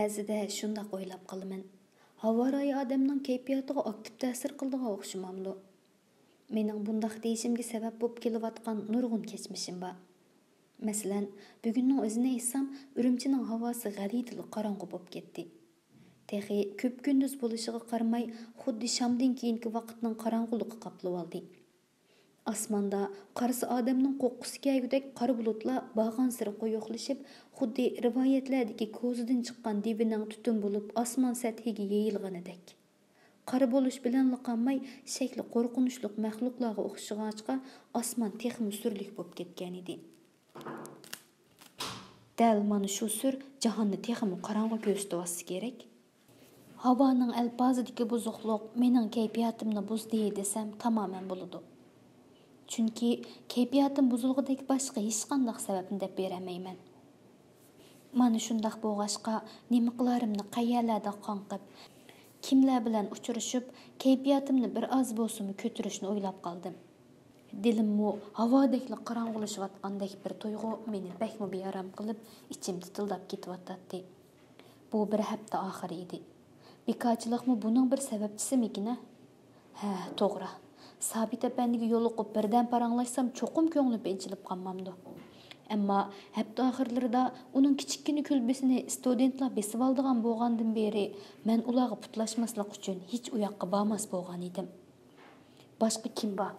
Ba'zida shundoq o'ylab qolaman. Havo rayi odamning kayfiyatiga aktiv ta'sir qildigan o'xshamamdi. Mening bundaq deyishimga sabab bo'lib kelayotgan nurg'un kechmishim bor. Masalan, bugunning o'zini aytsam, Urumchining havosi g'alati qorong'u bo'lib ketdi. Texi ko'p kunduz bo'lishiga qaramay, xuddi shamdan keyingi vaqtning qorong'uligi qoplab oldi. Osmonda qarsi odamning qo'qqisi kelgudek qora bulutlar bag'on siri qo'yuqlashib, xuddi rivoyatlardagi ko'zidan chiqqan devining tutun bo'lib osmon sathiga yeyilganidek. Qora bo'lish bilan qolmay, shakli qo'rqinchli maxluqlarga o'xshag'achqa osmon texmi surlik bo'lib ketgan edi. Dal mana shu sur jahonni texmi qorong'u ko'rsatsa kerak. Havoning alpozidagi buzuqliq mening kayfiyatimni buzdi desam tamoman bo'ladi. Chunki kayfiyatim buzilgudek boshqa hech qanday sababni deb beramayman. Mana shundaq bo'lg'ashqa nima qilarimni qayerlarda qonqib, kimlar bilan uchrashib, kayfiyatimni bir oz bo'lsa-mu ko'tarishni o'ylab qoldim. Dilimmo havodagi qorong'ulashayotgandek bir tuyg'u meni bakmo bearam qilib, ichim titildab ketyotdi. Bu bir hafta oxiri edi. Bekorchilikmi buning bir sababchisimikin-a? Ha, to'g'ri. Sabit apandiga yo'liqib birdan paranglashsam cho'qim ko'nglim penchilib qolmamdi. Ammo hafta oxirlarida uning kichikkina kulbisini studentlar besib oldigan bo'lgandan beri men ularga putlashmaslik uchun hech u yoqqa bormas bo'lgan edim. Boshqa kim bor?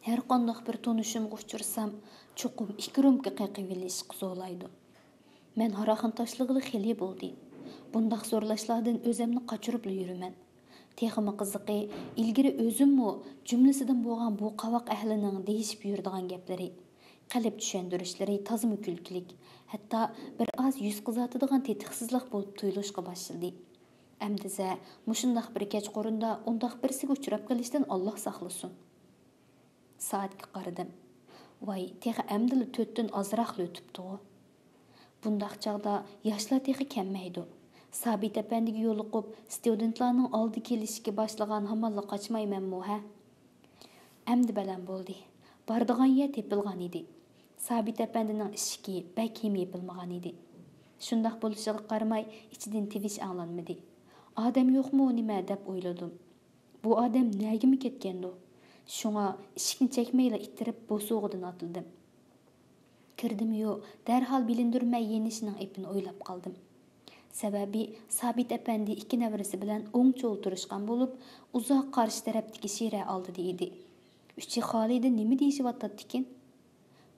Her qanday bir tonishimga uchursam, cho'qim ikkirimga qayqivilish qo'zolaydi. Men haraxin tashlig'ida xili bo'ldi. Bundaq zo'rlashlardan o'zimni qochirib yuraman. Texmi qiziqi, ilgari o'zimmi jumlasidan bo'lgan bu qavoq ahlining deyishib yuradigan gaplari, qalb tushuntirishlari tozmi kulkilik, hatto bir oz yuz qizatadigan tetiqsizlik bo'lib tuyulishga boshladi. Amdiza mushundaq bir kechqurunda undaq birsiga uchrab qolishdan Alloh saqlasin. Soatga qaradim. Voy, texi amdili 4 dan ozroq o'tibdi. Bundaq chaqda yoshlar texi kammaydi. Sabit apandiga yo'liqib, studentlarning oldi kelishga boshlagan hamonla qochmaymanmi ha? Amdi bilan bo'ldi. Bardigan yer tepilgan edi. Sabit apandining ishki bakimi yepilmagan edi. Shundaq bo'lishiga qaramay, ichidan tivish anglanmadi. Odam yo'qmi nima deb o'yladim. Bu odam nagimi ketgandi? Shunga ishikni chekmayla ittirib bo'sug'idan otildim. Kirdim-yu, darhol bilindirmay yenishining ipini o'ylab qoldim. Sababi Sabit apandi ikki navrasi bilan o'ngcha o'ltirishgan bo'lib, uzoq qarshi tarafdagi shira oldida edi. Uchi Xolida nima deyishyapti-kin?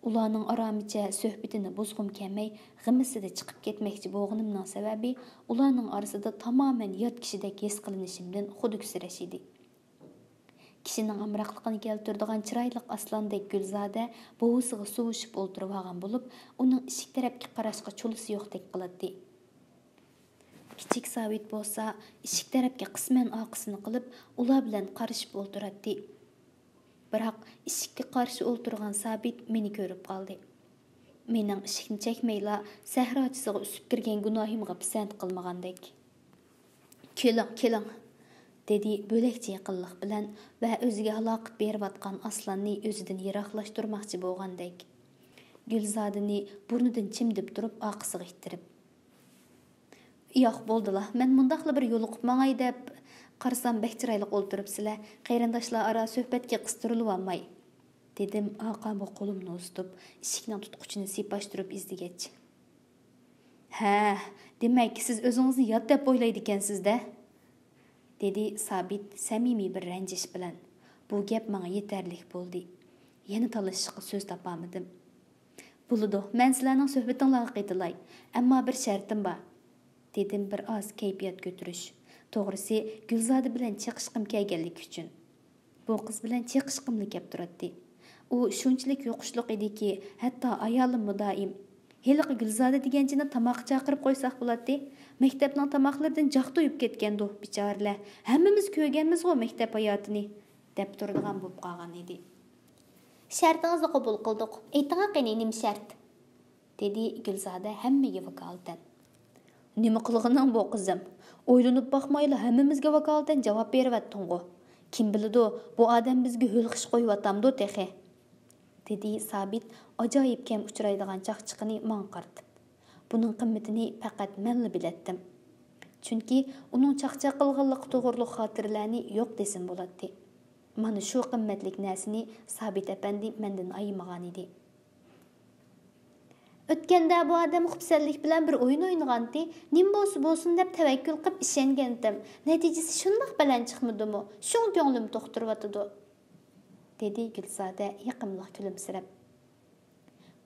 Ularning aromicha suhbatini buzg'im kelmay, g'imisida chiqib ketmoqchi bo'lganimning sababi ularning orasida tamoman yot kishidek his qilinishimdan xuduksirash edi. Kishining amroqligini keltiradigan chiroyli aslondek Gulzoda bo'g'isiga suvishib o'ltirib olgan bo'lib, uning ishik tarafga qarashga chulisi yo'qdek qiladi. Kichik Sabit bo'lsa, ishik tarafga qisman oqisini qilib, ular bilan qarishib o'ltiradi. Biroq ishikka qarshi o'ltirgan Sabit meni ko'rib qoldi. Mening ishikni chekmayla sahrochisiga usib kirgan gunohimga pisand qilmagandek. Keling, dedi bo'lakcha yaqinlik bilan va o'ziga aloqat berayotgan Aslonni o'zidan yiroqlashtirmoqchi bo'lgandek. Gulzodani burnidan chimdib turib oqisiga ittirib. Yo'q bo'ldilar. Men mundaqla bir yo'liqib mangay deb qarsam bek chiroyli o'ltiribsizlar. Qayrindoshlar ara suhbatga qistirilib olmay, dedim aqamga qo'limni uzatib, ishikning tutquchini sipashtirib izdigach. Ha, demak siz o'zingizni yot deb o'ylaydi ekansiz-da, dedi Sabit samimiy bir ranjish bilan. Bu gap menga yetarli bo'ldi. Yana talashishga so'z topamadim. Bo'ladi, men sizlarning suhbatingizga qaytilay, ammo bir shartim bor, dedim bir oz kayfiyat ko'tirish. To'g'risi, Gulzoda bilan chiqishqim kelganlik uchun. Bu qiz bilan chiqishqimlik kelib turadi. U shunchalik yo'qishliq ediki, hatto ayolim mudoim "Heliqi Gulzoda deganchini tamoq chaqirib qo'ysak bo'ladi. Maktabning tamoqlaridan jaq to'yib ketgandi, bichoralar. Hammamiz ko'rganmiz-ku maktab hayotini", deb turadigan bo'lib qolgan edi. "Shartingizni qabul qildik. Aytinglar qani nima shart?" dedi Gulzoda hammaga vakolatan. "Nima qilganing bu qizim? O'ylanib boqmayla hammamizga vakolatan javob beryapting-ku. Kim biladi, bu odam bizga hulqish qo'yyotamdi texi", dedi Sabit ajoyib kam uchraydigan chaqchiqini menga qartib. Buning qimmatini faqat men biletdim. Chunki uning chaqchaq qilganlik to'g'riliq xotirlarni yo'q desin bo'ladi. Mana shu qimmatlik narsani Sabit apandi mendan ayamagan edi. O'tganda bu odam xubsallik bilan bir o'yin o'ynagandi. Nim bo'lsa bo'lsin deb tavakkul qilib ishongandim. Natijasi shundoq bilan chiqmadimi? Shu ko'nglim to'xtirib dedi Gulzada yaqimliq kulimsirab.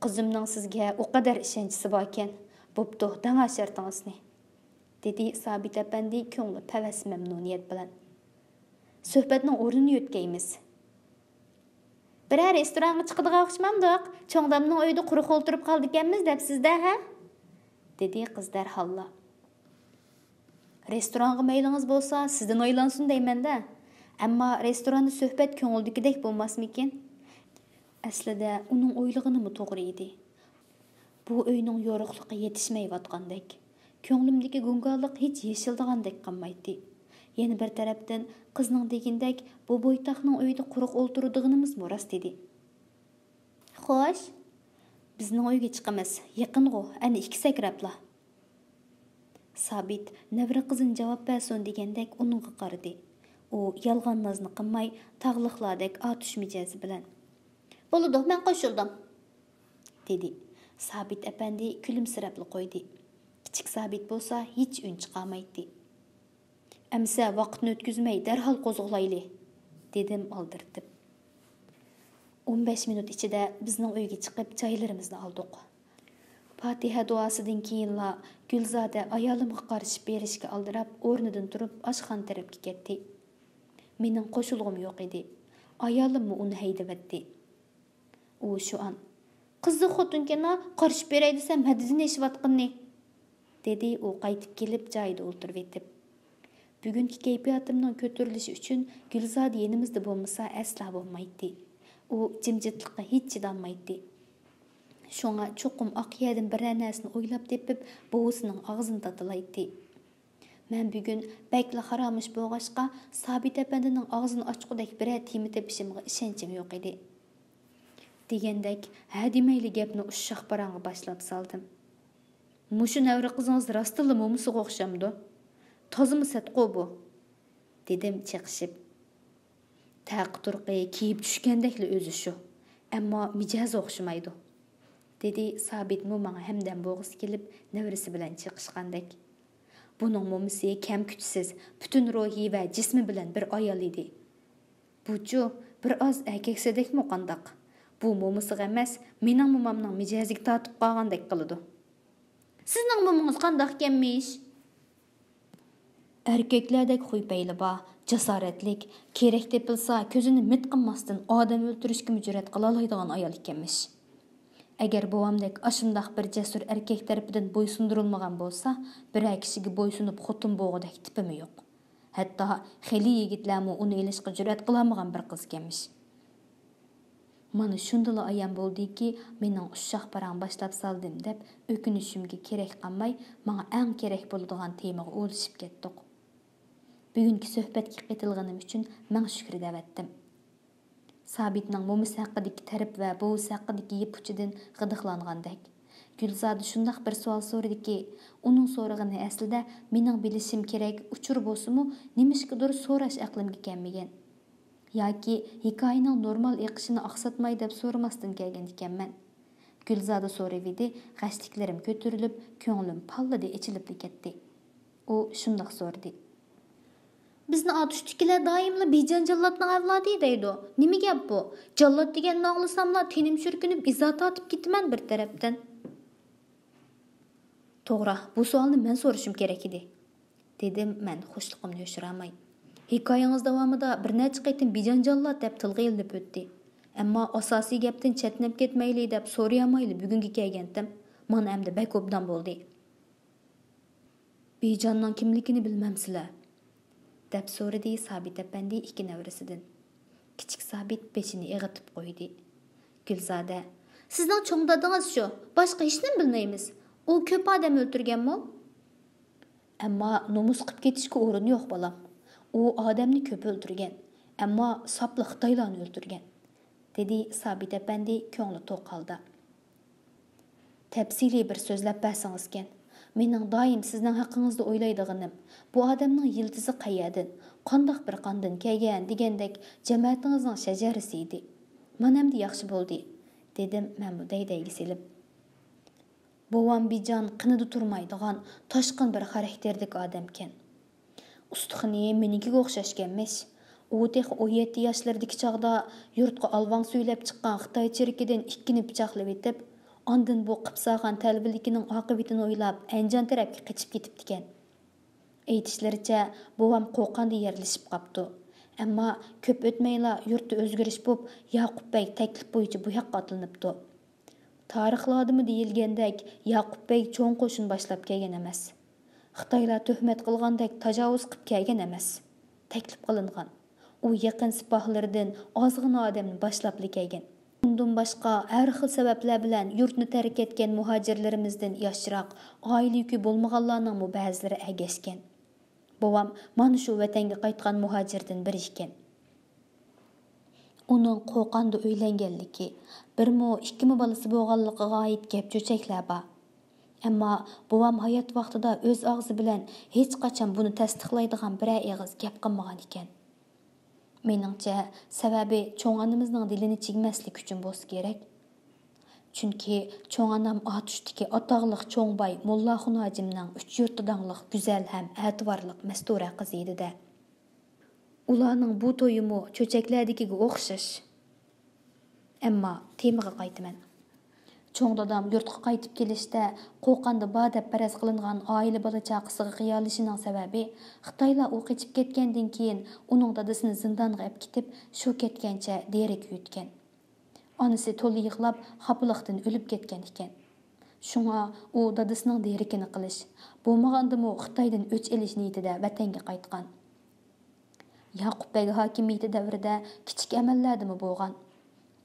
Qizimning sizga o qadar ishonchisi bor ekan. Bo'pti, danga shartingizni, dedi Sabit apandi ko'ngli pavas mamnuniyat bilan. Suhbatning o'rnini yo'tkaymiz. Birer restoranga chiqadigan o'xshamamdiq. Cho'ngdamning uyida quruq o'ltirib qoldi ekanmiz debsizda, ha? dedi qiz darhalla. Restoranga maylingiz bo'lsa, sizdan o'ylansin deyman-da. Ammo restoranda suhbat ko'ngildagidek bo'lmasmikin? Aslida uning o'ylig'ini to'g'ri edi. Bu uyning yo'riqligi yetishmayotgandek, ko'nglimdagi gungolik hech yeshildigandek qolmaydi. Yana bir tarafdan qizning degindek bu bo'ytaqning uyida quruq o'ltiradiganimiz rost edi. Xo'sh, bizning uyga chiqamiz. Yaqin-g'u, ana 2 sakrabla. Sabit navra qizin javob bersin degandek uningga qaradi. U yolg'on nozni qilmay, tag'liqlardek otish mijozi bilan. Bo'ldi, men qo'shildim, dedi. Sabit apandi kulimsirab qo'ydi. Kichik Sabit bo'lsa hech un chiqarmaydi. Amsa vaqtni o'tkazmay darhol qo'zg'alayli, dedim oldirtib. 15 minut ichida bizning uyga chiqib joylarimizni oldik. Fatiha duosidan keyinla Gulzada ayolimga qarshi berishga aldirab o'rnidan turib oshxona tarafga ketdi. Mening qo'shilg'im yo'q edi. Ayolimmi uni haydavatdi. U shu an qizni xotinkana qarshi beray desam haddidan eshiyotganni, dedi u qaytib kelib joyida o'ltirib etib. Bugungi kayfiyatimning ko'tarilishi uchun Gulzada yenimizda bo'lmasa asla bo'lmaydi. U jimjitlikqa hech chidolmaydi. Şoňa çoqum aqyadın bir narsani o'ylab tepib, buvisining og'zini tatilaydi. Men bugun bakla haramış bo'lg'ashqa, Sabit apandining og'zini ochqudek bir temi tepishimga ishonchim yo'q edi. Degandek, ha demayli gapni ushshaq barangga boshlab saldim. Mushu navra qizingiz rostilla mo'misiga o'xshamdi. Tozimi satqo bu, dedim chiqishib. Taq turqi kiyib tushgandekli o'zi shu, ammo mijozi o'xshamaydi, dedi Sabit mo'manga hamdan bo'g'is kelib navrisi bilan chiqishgandek. Buning mo'misi kam kuchsiz, butun ruhi va jismi bilan bir ayol edi. Buchu bir oz erkaksadekmi qandaq? Bu mo'misiga emas, mening mo'mamning mijoziga tortib qolgandek qiladi. Sizning mo'mingiz qandaq ekanmish? Erkeklardek xuy payli bor, jasoratlik, kerak tepilsa ko'zini mit qilmasdan odam o'ltirishga jur'at qila oladigan ayol ekanmish. Agar buvamdek ashundaq bir jasur erkak tarafidan bo'ysundirilmagan bo'lsa, bir kishiga bo'ysunib xotin bo'g'idek tipimi yo'q. Hatto xeli yigitlarmi uni elishga jur'at qilamagan bir qiz ekanmish. Mana shundala ayan bo'ldiki, mening ushshaq parang boshlab saldim deb o'kinishimga kerak qolmay, menga eng kerak bo'ladigan temaga o'lishib ketdik. Bugungi suhbatga qitilganim uchun men shukr davatdim. Sabitning mo'misi haqidagi tarif va buvisi haqidagi yepuchidan g'idiqlangandek. Gulzada shundaq bir savol so'radiki, uning so'rag'ini aslida mening bilishim kerak uchur bo'lsa-mu, nimishqidir so'rash aqlimga kelmagan. Yoki hikoyaning normal eqishini oqsatmay deb so'ramasdan kelgan ekanman. Gulzada so'ravidi, g'ashliklarim ko'tarilib, ko'nglim pallada ichilib ketdi. U shundoq so'radi. Bizni otishdikilar doimli bejon jallodning avlodi deydi. Nima gap bu? Jallod deganni anglasamla tenim shurkinib izot otib ketaman bir tarafdan. To'g'ri, bu savolni men so'rashim kerak edi, dedim men xushliqimni yo'shiramay. Hikoyangiz davomida bir necha qaytim bejon jallod deb tilga ilinib o'tdi. Ammo asosiy gapdan chetnab ketmayli deb so'rayamayli bugunga kelgandim. Men endi bak obdan bo'ldi. Bejonning kimligini bilmamsizlar, deb so'radi Sabit apandi ikki navrasidan. Kichik Sabit beshini eg'itib qo'ydi. Gulzada, sizning cho'ng dadingiz shu, boshqa hech nima bilmaymiz. U ko'p odam o'ltirganmi? Ammo nomus qilib ketishga o'rin yo'q bolam. U odamni ko'p o'ltirgan, ammo sopli Xitoylarni o'ltirgan, dedi Sabit apandi ko'ngli to'q holda. Tafsiliy bir so'zlab bersangiz ekan. Mening doim sizning haqingizda o'ylaydiganim, bu odamning yildizi qayerdan, qandoq bir qondan kelgan degandek jamoatingizning shajarasi edi. Mana endi yaxshi bo'ldi, dedim men bu daydayga selib. Bovam bijan qinida turmaydigan, toshqin bir xarakterlik odamkan. Ustixini menikiga o'xshashganmish. U texi 17 yoshlardagi chog'da yurtga alvang söylep chiqqan Xitoy chirikidan ikkini pichoqlab etib, ondan bu qipsag'an talbilikining oqibatini o'ylab Anjan tarafga qochib ketibdikan. Aytishlaricha, bovam qo'qanda yerlashib qapti. Ammo ko'p o'tmayla yurtda o'zgarish bo'lib, Yaqubbek taklif bo'yicha bu yoqqa atlanibdi. Tarixlardimi deyilgandek, Yaqubbek cho'ng qo'shin boshlab kelgan emas. Xitoylar tuhmat qilgandek tajovuz qilib kelgan emas. Taklif qilingan. U yaqin sipohlaridan ozg'ina odamni boshlab kelgan. Bundan boshqa har xil sabablar bilan yurtni tark etgan muhojirlarimizdan yoshroq, oila yuki bo'lmaganlarning ba'zilari agashgan. Bovam mana shu vatanga qaytgan muhojirdan biri ekan. Uning qo'qanda uylanganligi, birmi ikkimi bolasi bo'lganligiga oid gap cho'chaklar bor. Ammo bovam hayot vaqtida o'z og'zi bilan hech qachon buni tasdiqlaydigan biror og'iz gap qilmagan ekan. Meningcha, sababi cho'ng onamizning dilini chigmaslik uchun bo'lsa kerak. Chunki cho'ng onam Otushdagi atog'liq cho'ngboy Mulla Xunojimning 3 yurtidonliq go'zal ham e'tiborli mastura qiz edi-da. Ularning bu to'yimi cho'chaklardagiga o'xshash. Ammo temaga qaytaman. Cho'ng dadam yurtga qaytib kelishda qo'qanda bor deb faraz qilingan oila bola chaqasiga qiyolishining sababi Xitoylar u qochib ketgandan keyin uning dadasini zindonga olib ketib, shu ketgancha derik yutgan. Onasi to'la yig'lab xafalikdan o'lib ketgan ekan. Shunga u dadasining derikini qilish, bo'lmagandimi Xitoydan o'ch elish niyatida vatanga qaytgan. Yaqubbek hokimiyati davrida kichik amallardimi bo'lgan.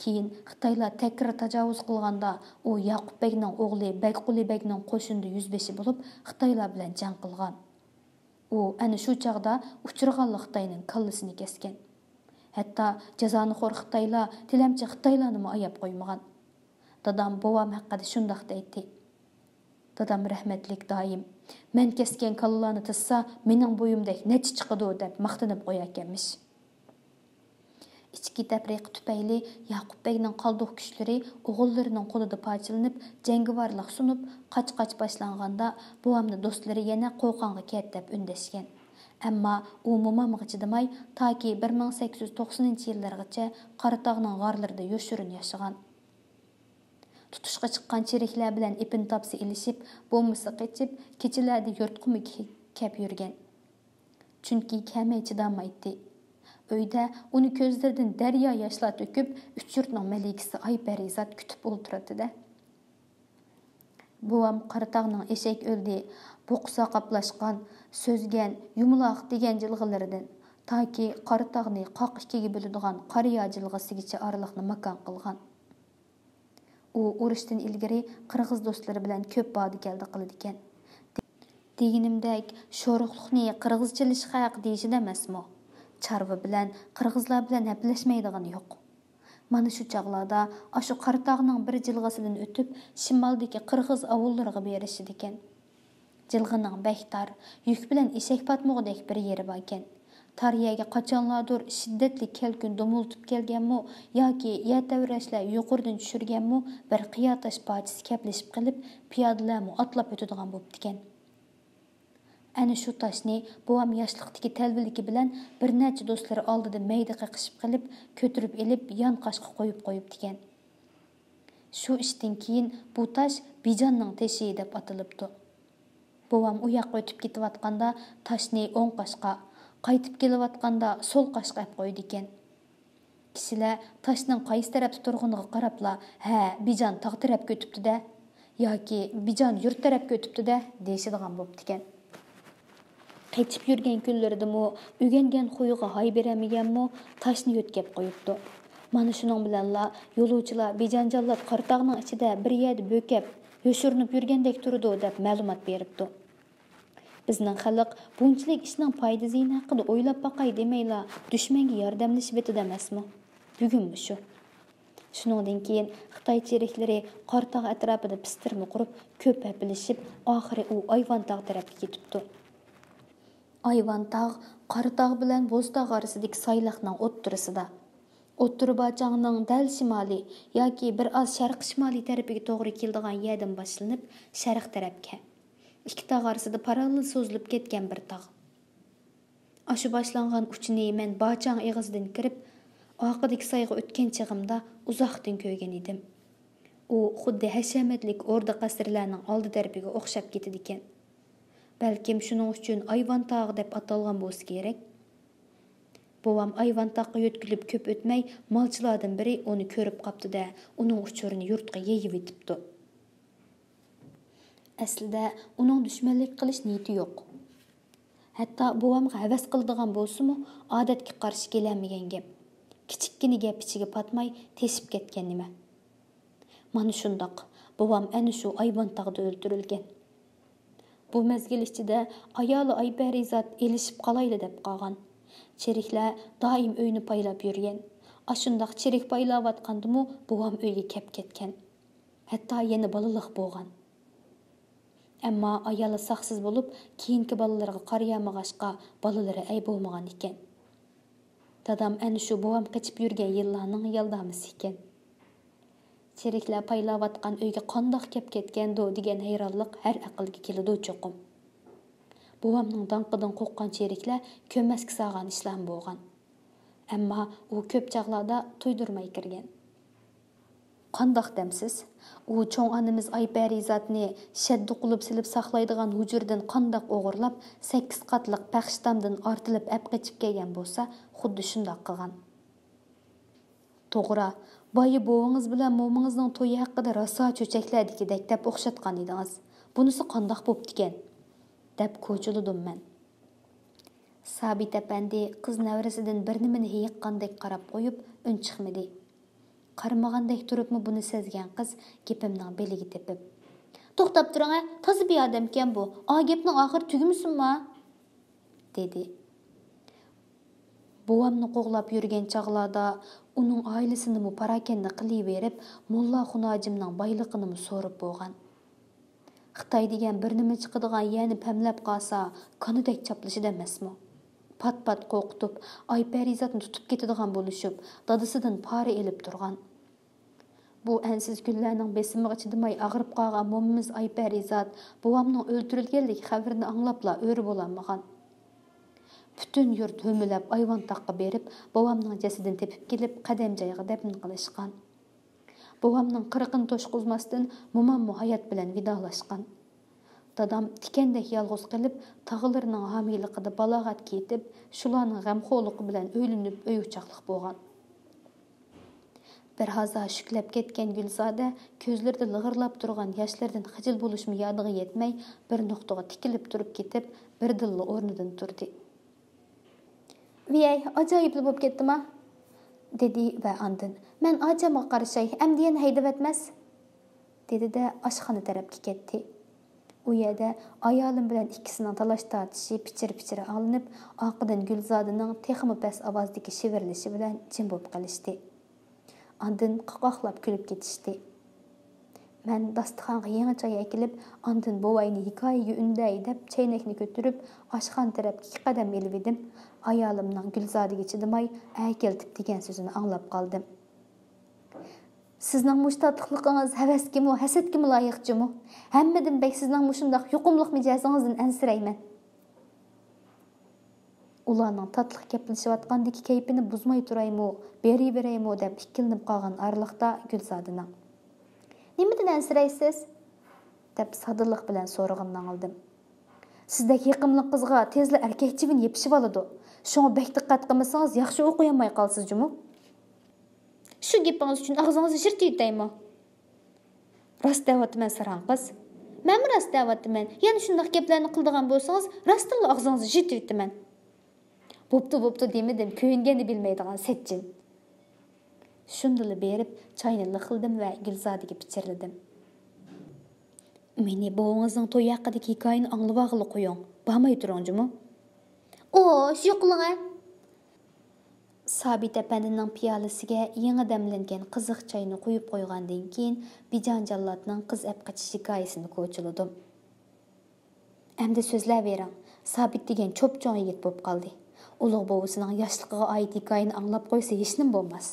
Keyin Xitoylar takrar tajovuz qilganda u Yaqubbekning o'g'li Bakqulibekning qo'shinda yuzbeshi bo'lib Xitoylar bilan jang qilgan. U ana shu chaqda uchirganlik Xitoyning kallasini kesgan. Hatto jazonixo'r Xitoylar tilamchi Xitoylarni ayab qo'ymagan. Dadam bovam haqida shundoq deydi. Dadam rahmatlik doim men kesgan kallalarni tissa mening bo'yimdek necha chiqadi deb maqtanib qo'yarkanmish. İçki tafriqi tufayli Yaqubbekning qoldiq kuchlari o'g'illarining qo'lida parchalanib, jangovarlik sunib, qoch-qoch boshlanganda buvamning do'stlari yana Qo'qonga ket deb undashgan. Ammo u momamga chidamay, toki 1890-yillargacha Qoratog'ning g'orlarida yoshirin yashagan. Tutishga chiqqan cheriklar bilan ipin topsi ilishib, bo'lmasa qochib, kechalarda yurtqumi kep yurgan. Chunki kamay chidamaydi. Uyda uni ko'zlaridan daryo yoshlar to'kib, 3 yurtning malikasi Ayparizat kutib o'ltiradi-da. Buvam Qoratog'ning eshak o'ldi, bo'qsa qaplashgan, so'zgan, yumloq degan jilg'ilaridan toki Qoratog'ni qoq ikkiga bo'ladigan qariya jilg'asigacha oraliqni makon qilgan. U urushdan ilgari qirg'iz do'stlari bilan ko'p bordi keldi qiladi ekan. Deganimdek, sho'ruqlikni qirg'izchalish haq deyishida emasmi? Çarvı bilan qirg'izlar bilan haplashmaydigan yo'q. Mana shu chaqlarda ashu Qoratog'ning bir jilg'asidan o'tib, shimoldagi qirg'iz avullariga berishdi ekan. Jilg'ining bektar, yuk bilan eshak patmog'idek bir yeri bor ekan. Tariyaga qachonlardir shiddatli kelkun domultib kelganmi yoki yer tavrashlar yuqoridan tushirganmi bir qiyotash parchasi kaplashib qilib, piyodalarmi otlab o'tadigan bo'libdi ekan. Ana shu toshni bovam yoshlikdagi talbiligi bilan bir necha do'stlari oldida mayda qaqishib qilib, ko'tirib elib yon qashqa qo'yib ekan. Shu ishdan keyin bu tosh Bijonning teshi deb atilibdi. Bovam u yoqqa o'tib ketayotganda toshni o'ng qashqa, qaytib kelayotganda so'l qashqa olib qo'ydi ekan. Kishilar toshning qaysi tarafda turganiga qarabla, "Ha, Bijon tog' tarafga o'tibdi-da" yoki "Bijon yurt tarafga o'tibdi-da" deyishadigan bo'libdi ekan. Qechib yurgan kunlaridimi, o'rgangan xuyiga hay beramaganmi, toshni yo'tkab qo'yibdi. Mana shuning bilanla yo'lovchilar Bijonjonlar Qoratog'ning ichida bir yerda bo'kab, yoshirinib yurgandek turdi deb ma'lumot beribdi. Bizning xalq bunchalik ishning foyda ziyni haqida o'ylab boqay demayla, dushmanga yordamlashib etdi emasmi? Bugunmi shu? Shuningdan keyin Xitoy cheriklari Qortog' atrofida pistirma qurib, ko'p hapilishib, oxiri u Ayvantog' tarafga ketibdi. Ayvantog' Qortog' bilan Bo'ztog' orasidagi soyliqning o'ttirisida. O'ttirbachoqning dal shimoliy yoki bir oz sharq-shimoliy tarafiga to'g'ri keladigan yerdan boshlanib, sharq tarafga. Ikki tog' orasida parallel so'zilib ketgan bir tog'. Aşı boshlangan uchini men Bachang eg'izidan kirib, oqidagi soyga o'tgan chig'imda uzoqdan ko'rgan edim. U xuddi hashamatlik o'rda qasrlarning oldi tarafiga o'xshab ketadi ekan. Balkim shuning uchun Ayvantog' deb atalgan bo'lsa kerak. Bovam Ayvantog'ga yo'tkilib ko'p o'tmay, malchilardan biri uni ko'rib qopdi-da, uning uchurini yurtga yeyib etibdi. Aslida uning dushmanlik qilish niyati yo'q. Hatto bovamga havas qiladigan bo'lsa-mu, odatga qarshi kelmagan gap. Kichikkina gap ichiga patmay teshib ketgan nima. Mana shundoq, bovam ana shu Ayvantog'da o'ldirilgan. Bu mezgil ichida ayoli Ayparizat elishib qolayli deb qolgan. Cheriklar doim uyni paylab yurgan. Ashundoq cherik paylayotgandimi, bovam uyga kelib ketgan. Hatto yana balaliq bo'lgan. Ammo ayoli saqsiz bo'lib, keyingi balalarga qarayamag'ashqa balalari ay bo'lmagan ekan. Dadam ana shu bovam qochib yurgan yillarning yaldamisi ekan. Cheriklar paylayotgan uyga qandoq kelib ketgandi degan hayronlik har aqlga keladi cho'qim. Bovamning danqidan qo'rqqan cheriklar ko'masga sog'an ishlar bo'lgan. Ammo u ko'p chaqlarda to'ydirmay kirgan. Qandoq demsiz? U cho'ng onamiz Ayparizatni shaddi qilib silib saqlaydigan hujurdan qandoq o'g'irlab 8 qatliq paxshtamdan ortilib ap qochib kelgan bo'lsa, xuddi shundoq qilgan. To'g'ri, boyi bovingiz bilan mo'mingizning to'yi haqida raso cho'chaklardagidek deb o'xshatgan edingiz. Bunisi qandoq bo'pti ekan? Deb ko'chilidim men. Sabit apandi qiz navrasidan bir nimani hiyiqqandek qarab qo'yib, ün chiqmadi. Qarmagandek turibmi buni sezgan qiz gapimning beliga tepib. To'xtab turing, toza bir odam ekan bu. A gapning oxiri tugimisinmi? dedi. Buvamni qo'g'lab yurgan chog'larda uning oilasini parakanda qilaverib, Mulla Xunojimning boyligini so'rib bo'lgan. Xitoy degan bir nima chiqadigan yerni pamlab qolsa, qanidek chaplashida emasmi? Pat-pat qo'rqitib, Ayparizatni tutib ketadigan bo'lishib, dadasidan pora elib turgan. Bu ansiz kunlarning besimiga chidamay ag'rib qolgan mo'mimiz Ayparizat buvamning o'ldirilganlik xabarini anglabla o'ri bo'lolmagan. Bütün yurt hömülab Ayvantog'ga berib, bovamning jasadini tepib kelib, qadam joyiga dafn qilishgan. Bovamning 40 to'shqizmasdan mo'mammo hayot bilan vidolashgan. Dadam tikandek yolg'iz qilib, tog'larining homiyligida balog'at ketib, shularning g'amxo'rligi bilan o'ylinib, o'yuchoqlik bo'lgan. Bir haza shuklab ketgan Gulzoda ko'zlarida lig'irlab turgan yoshlardan xijil bo'lishmi yodiga yetmay, bir nuqtaga tikilib turib ketib, birdilla o'rnidan turdi. "Viyay, ajoyibli bo'lib ketdimi?" dedi va andin, "Men ajamga qarashay, amdiyan haydab etmas." dedi-da oshxona tarafga ketdi. U yerda ayolim bilan ikkisining talash tortishi pichir-pichir olinib, orqadan Gulzodaning texmi past ovozdagi shivirlishi bilan jim bo'lib qolishdi. Andin qoqoqlab kulib ketishdi. Men dasturxonga yangi choy akilib, andin bovayni hikoyaga unday deb chaynakni ko'tarib, oshxona tarafga 2 qadam elib edim. Ayolimning Gulzodaga chidamay, "Keltib" degan so'zini anglab qoldim. Sizning mushtatliqingiz havaskimi, hasadkimi loyiqchimi? Hammadan bek sizning mushundaq yuqumliq mijozingizdan ansirayman. Ularning tatliq gaplashayotgandagi kayfini buzmay turaymi, beriveraymi deb ikkilinib qolgan arliqda Gulzodaning. "Nimadan ansiraysiz?" deb sadiliq bilan so'rag'imni oldim. "Sizdek yiqimli qizga tezli erkakchivin yepishib oladi. Shunga bek diqqat qilmasangiz yaxshi o'qiyolmay qolsiz-jumi?" "Shu gapingiz uchun og'zingizni shirt yutaymi?" "Rost deyapman saranqiz. Men rost deyapman. Yana shunday gaplarni qildigan bo'lsangiz, rostilla og'zingizni shirt yutaman." Bo'pti demadim, ko'yingani bilmaydigan setchin. Shundili berib, choyni liqildim va Gulzodaga pichirladim. "Meni buvingizning to'yi haqidagi hikoyani anglab qo'ying. Bormay turing-jimi?" "O, shu qiling. Sabit әпәндінің piyalisiga yangi demlengan qiziq çayını qo'yib qo'ygandan keyin Bijan Jallatning qiz әп qachish hikoyasini ko'childim. Әмді so'zlayvering. Sabit degan cho'pcho'ng yigit bo'lib qoldi. Ulug' bovisining yoshligiga oid hikoyani anglab qo'ysa hech nima bo'lmas.